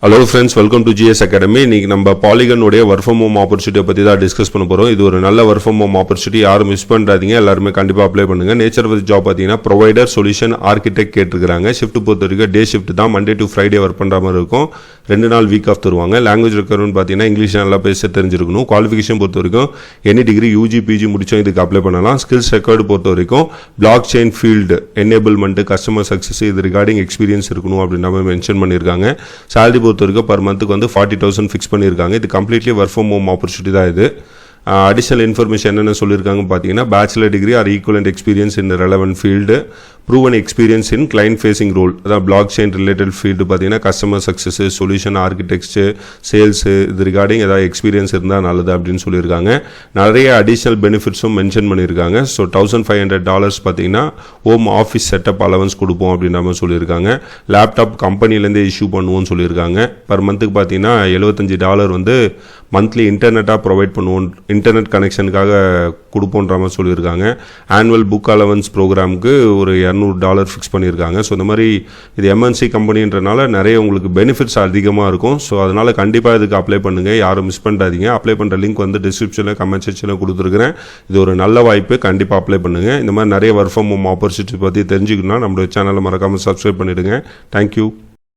Hello friends, welcome to GS academy. இன்னைக்கு நம்ம பாலிகனுடைய work from home ஆப்பர்ச்சுனிட்டியை பற்றி தான் டிஸ்கஸ் பண்ண போகிறோம். இது ஒரு நல்ல ஒர்க் ஃப்ரம் ஹோம் ஆப்பர்ச்சுனிட்டி, யாரும் மிஸ் பண்ணுறாதீங்க. எல்லாருமே கண்டிப்பாக அப்ளை பண்ணுங்க. நேச்சர் ஆஃப் ஜாப் பார்த்தீங்கன்னா ப்ரொவைடர் சொல்யூஷன் ஆர்கிடெக்ட் கேட்டிருக்காங்க. ஷிஃப்ட் பொறுத்த வரைக்கும் டே ஷிஃப்ட் தான், மண்டே டு ஃப்ரைடே ஒர்க் பண்ணுற மாதிரி இருக்கும். 2 நாள் வீக் ஆஃப் தருவாங்க. லாங்குவேஜ் ரெக்யர்மெண்ட் பார்த்தீங்கன்னா இங்கிலீஷ் நல்லா பேச தெரிஞ்சிருக்கணும். குவாலிஃபிகேஷன் பொறுத்த வரைக்கும் எனி டிகிரி யூஜி பிஜி முடிச்சோம் இதுக்கு அப்ளை பண்ணலாம். ஸ்கில்ஸ் ரெக்கார்டு பொறுத்த வரைக்கும் block chain field enablement, customer success, இது ரிகார்டிங் எக்ஸ்பீரியன்ஸ் இருக்கணும் அப்படின்னு நம்ம மென்ஷன் பண்ணியிருக்காங்க. சேலரி பொறுத்த வரைக்கும் பர் மந்த் வந்து 40,000 ஃபிக்ஸ் பண்ணியிருக்காங்க. இது completely work from home opportunity தான் இது. அடிஷனல் இன்ஃபர்மேஷன் என்னென்ன சொல்லியிருக்காங்க பார்த்தீங்கன்னா, bachelor degree or equivalent experience in relevant field, proven experience in client facing role, அதான் பிளாக் செயின் ரிலேட்டட் ஃபீல்டு பார்த்தீங்கன்னா customer success, solution architects, sales, இது ரிகார்டிங் ஏதாவது experience இருந்தால் நல்லது அப்படின்னு சொல்லியிருக்காங்க. நிறைய அடிஷனல் பெனிஃபிட்ஸும் மென்ஷன் பண்ணியிருக்காங்க. ஸோ $1,500 பார்த்தீங்கன்னா ஹோம் ஆஃபீஸ் செட்டப் அலவன்ஸ் கொடுப்போம் அப்படின்னு நம்ம சொல்லியிருக்காங்க. லேப்டாப் கம்பெனிலேருந்தே இஷ்யூ பண்ணுவோம்னு சொல்லியிருக்காங்க. பர் மந்த்துக்கு பார்த்தீங்கன்னா $75 வந்து மந்த்லி இன்டர்நெட்டாக ப்ரொவைட் பண்ணுவோம், இன்டர்நெட் கனெக்ஷனுக்காக கொடுப்போன்ற மாதிரி சொல்லியிருக்காங்க. ஆனுவல் புக் அலவன்ஸ் ப்ரோக்ராமுக்கு ஒரு $200 ஃபிக்ஸ் பண்ணியிருக்காங்க. ஸோ இந்த மாதிரி இது எம்என்சி கம்பெனின்றனால நிறைய உங்களுக்கு பெனிஃபிட்ஸ் அதிகமாக இருக்கும். ஸோ அதனால் கண்டிப்பாக இதுக்கு அப்ளை பண்ணுங்கள், யாரும் மிஸ் பண்ணாதீங்க. அப்ளை பண்ணுற லிங்க் வந்து டிஸ்கிரிப்ஷனில் கமெண்ட் செக்ஷனில் கொடுத்துருக்குறேன். இது ஒரு நல்ல வாய்ப்பு, கண்டிப்பாக அப்ளை பண்ணுங்கள். இந்த மாதிரி நிறைய ஒர்க் ஃப்ரம் ஹோம் ஆப்பர்ச்சுனிட்டி பற்றி தெரிஞ்சுக்கணும்னா நம்மளோட சேனலை மறக்காமல் சப்ஸ்கிரைப் பண்ணிவிடுங்க. தேங்க்யூ.